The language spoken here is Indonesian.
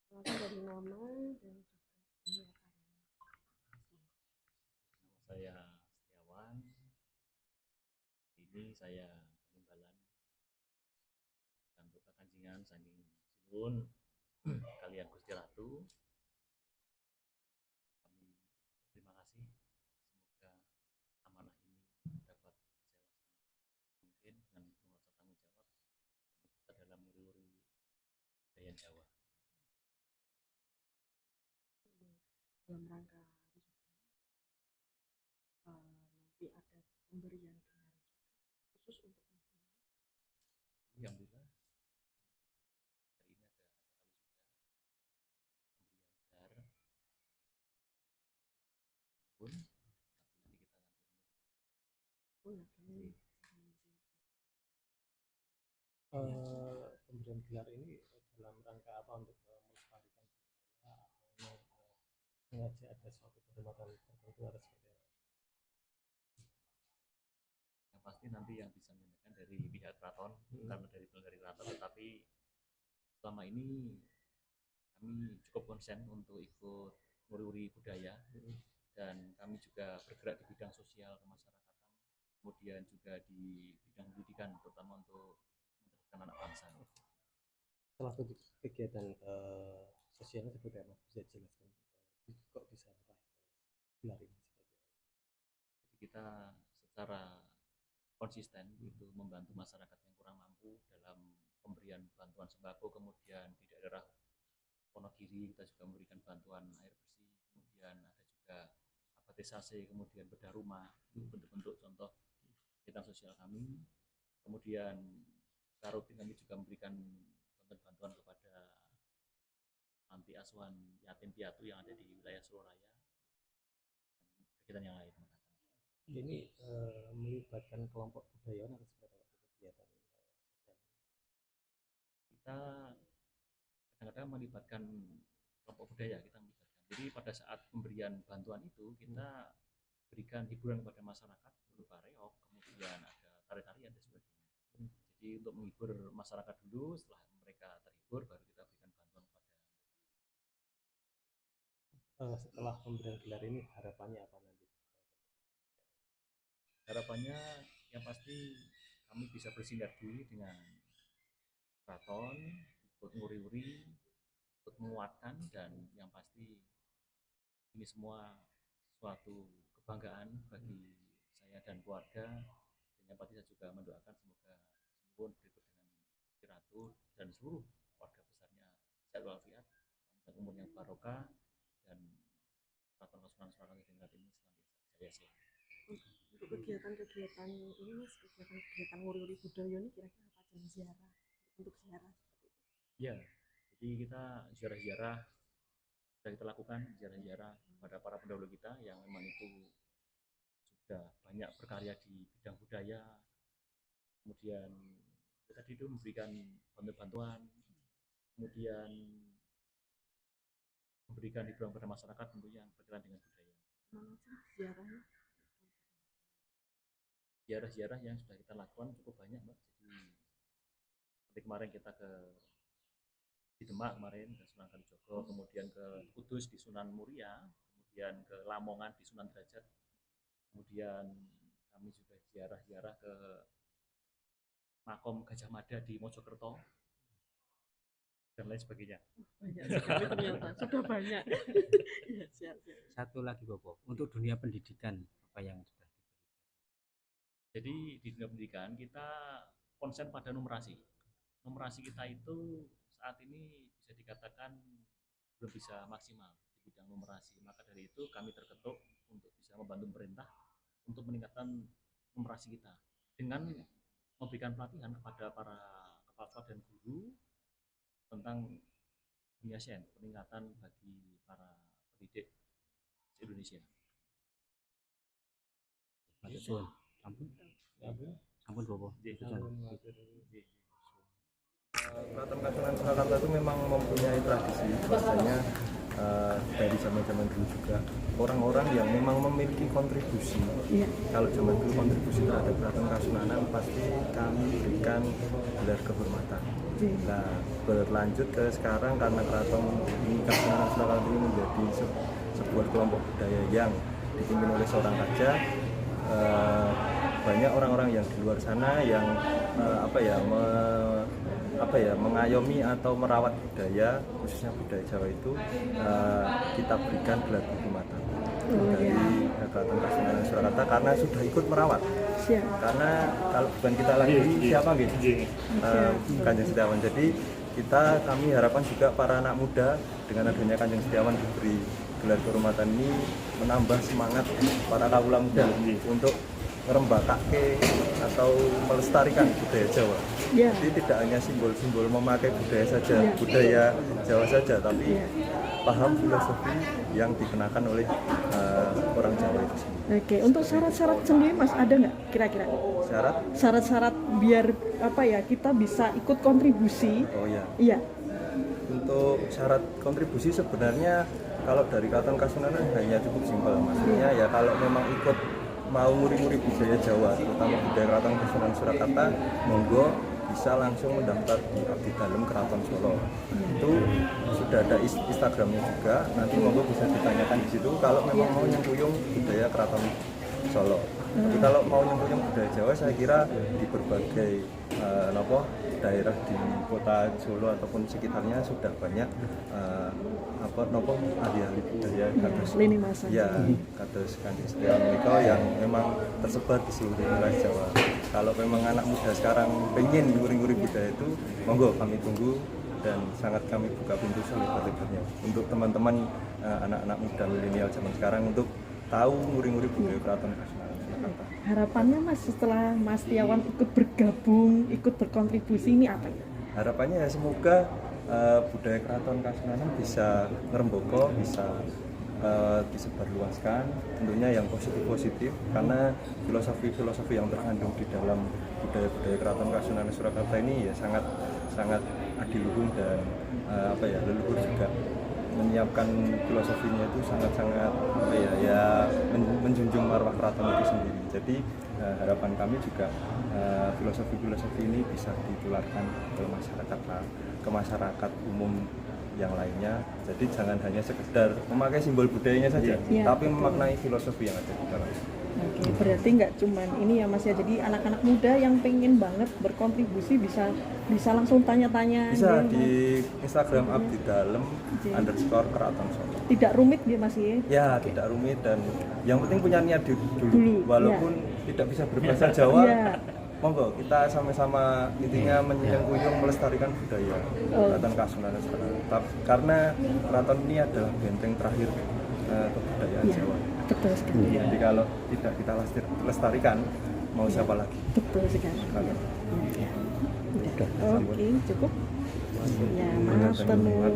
Perkenalkan dari nama dan juga ini acaranya. Nama saya Setiawan. Ini saya penimbalan untuk kekancingan saking sinuwun kalian Gusti Ratu. Kami terima kasih. Semoga amanah ini dapat saya laksanakan mungkin dengan menguasai tanggung jawab kita dalam nguri-nguri budaya Jawa. Dalam rangka wisuda, nanti ada pemberian gelar juga khusus untuk Mas. Alhamdulillah hari ini ada acara wisuda pemberian gelar pun tapi nanti kita Oh ya, kami Pemberian gelar ini dalam rangka apa, untuk melestarikan budaya atau sengaja ada suatu kehormatan tertentu atau seperti apa? yang pasti nanti yang bisa menyampaikan dari pihak keraton, bukan dari keraton, tetapi selama ini kami cukup konsen untuk ikut nguri-nguri budaya, dan kami juga bergerak di bidang sosial kemasyarakatan, kemudian juga di bidang pendidikan, terutama untuk mencerdaskan anak bangsa. Salah satu kegiatan sosialnya seperti apa, bisa dijelaskan? Kok bisa meraih gelar ini seperti apa? Jadi kita secara konsisten itu membantu masyarakat yang kurang mampu dalam pemberian bantuan sembako, kemudian di daerah Wonogiri kita juga memberikan bantuan air bersih, kemudian ada juga apatisasi, kemudian bedah rumah, itu bentuk-bentuk contoh kegiatan sosial kami. Kemudian secara rutin kami juga memberikan bantuan kepada panti asuhan yatim piatu yang ada di wilayah Surabaya, dan kegiatan yang lain. Ini melibatkan kelompok budayawan atau seperti apa kegiatan sosial? Kita kadang-kadang melibatkan kelompok budaya, kita melibatkan. Jadi pada saat pemberian bantuan itu kita berikan hiburan kepada masyarakat berupa reog, kemudian ada tari-tarian dan sebagainya. Jadi untuk menghibur masyarakat dulu, setelah mereka terhibur baru kita berikan bantuan kepada mereka. Setelah pemberian gelar ini harapannya apa nanti? Harapannya yang pasti kami bisa bersinergi dengan keraton, ikut nguri-nguri, ikut menguatkan, dan yang pasti ini semua suatu kebanggaan bagi saya dan keluarga, dan yang pasti saya juga mendoakan semoga sinuwun berikut dengan Gusti Ratu dan seluruh keluarga besarnya sehat walafiat, panjang umur yang barokah, dan Keraton Kasunanan Surakarta dengan ini senantiasa jaya sehat. untuk kegiatan-kegiatan ini Mas, kegiatan nguri-nguri budaya ini kira-kira apa aja ziarah, untuk ziarah seperti itu? Ya, jadi kita ziarah-ziarah sudah kita lakukan, ziarah-ziarah kepada para pendahulu kita yang memang itu sudah banyak berkarya di bidang budaya. Kemudian kita tadi itu memberikan bantuan-bantuan, kemudian memberikan hiburan kepada masyarakat tentunya yang berkaitan dengan budaya. Mana sih ziarahnya? Ziarah-ziarah yang sudah kita lakukan cukup banyak, Mbak. Jadi seperti kemarin kita di Demak kemarin ke Sunan Kalijogo, kemudian ke Kudus di Sunan Muria, kemudian ke Lamongan di Sunan Derajat, kemudian kami juga ziarah-ziarah ke Makom Gajah Mada di Mojokerto dan lain sebagainya. Banyak sekali ternyata, sudah banyak. Ya, siap. Satu lagi Bobo, untuk dunia pendidikan apa yang sudah diberikan? Jadi di dunia pendidikan kita konsen pada numerasi. Numerasi kita itu saat ini bisa dikatakan belum bisa maksimal di bidang numerasi. Maka dari itu kami terketuk untuk bisa membantu pemerintah untuk meningkatkan numerasi kita dengan memberikan pelatihan kepada para kepala sekolah dan guru tentang dunia sains, peningkatan bagi para pendidik Indonesia. Sun, ampun Bobo. Keraton Kasunanan Surakarta itu memang mempunyai tradisi, bahwasanya dari zaman-zaman dulu juga orang-orang yang memang memiliki kontribusi. Kalau zaman dulu kontribusi terhadap Keraton Kasunanan pasti kami berikan gelar kehormatan. Nah, berlanjut ke sekarang karena Keraton ini Kasunanan Surakarta ini menjadi sebuah kelompok budaya yang dipimpin oleh seorang raja. Banyak orang-orang yang di luar sana yang mengayomi atau merawat budaya, khususnya budaya Jawa itu, kita berikan gelar kehormatan dari Keraton Kasunanan Surakarta karena sudah ikut merawat. Karena kalau bukan kita lagi siapa gitu, Kanjeng Setiawan. Jadi kami harapan juga para anak muda dengan adanya Kanjeng Setiawan diberi gelar kehormatan ini menambah semangat para kawula muda untuk merembakake atau melestarikan budaya Jawa. Jadi tidak hanya simbol-simbol memakai budaya saja, budaya Jawa saja, tapi paham filosofi yang dikenakan oleh orang Jawa itu sendiri. Oke, untuk syarat-syarat sendiri Mas ada nggak kira-kira? Syarat-syarat biar kita bisa ikut kontribusi? Oh ya. Iya. Untuk syarat kontribusi sebenarnya kalau dari Keraton Kasunanan hanya cukup simpel, maksudnya ya kalau memang ikut mau nguri-nguri budaya Jawa, terutama budaya Keraton Kasunanan Surakarta, monggo bisa langsung mendaftar di Abdi Dalem Keraton Solo. Itu sudah ada Instagramnya juga, nanti monggo bisa ditanyakan di situ kalau memang mau nyengkuyung budaya Keraton Solo. Tapi kalau mau nyengkuyung budaya Jawa, saya kira di berbagai daerah di kota Solo ataupun sekitarnya sudah banyak ahli-ahli budaya kados kados Kanjeng Setiawan menika yang memang tersebar di seluruh wilayah Jawa. Kalau memang anak muda sekarang pengen nguri-nguri budaya itu, monggo kami tunggu dan sangat kami buka pintu selebar-lebarnya untuk teman-teman anak-anak muda milenial zaman sekarang untuk tahu nguri-nguri budaya Keraton Kasunanan Surakarta. Harapannya Mas setelah Mas Setiawan ikut bergabung, ikut berkontribusi ini apa ya? Harapannya ya semoga budaya Keraton Kasunanan bisa ngerembaka, bisa disebarluaskan, tentunya yang positif-positif, karena filosofi-filosofi yang terkandung di dalam budaya-budaya Keraton Kasunanan Surakarta ini ya sangat adiluhung dan leluhur juga menyiapkan filosofinya itu sangat-sangat menjunjung marwah keraton itu sendiri. Jadi harapan kami juga filosofi-filosofi ini bisa ditularkan ke masyarakat umum yang lainnya. Jadi jangan hanya sekedar memakai simbol budayanya saja, tapi memaknai filosofi yang ada di dalam. Oke, berarti nggak cuman ini ya Mas ya, jadi anak-anak muda yang pengen banget berkontribusi bisa langsung tanya-tanya bisa di Instagram Abdi Dalem _Keraton Solo. Tidak rumit dia Mas ya? Ya, tidak rumit dan yang penting punya niat dulu. Walaupun tidak bisa berbahasa Jawa, monggo kita sama-sama intinya menyengkuyung melestarikan budaya Keraton Kasunanan Surakarta. Karena keraton ini adalah benteng terakhir kebudayaan Jawa. Betul sekali. Jadi kalau tidak kita lestarikan, mau siapa lagi? Betul sekali. Oke, cukup. Ya, matur nuwun.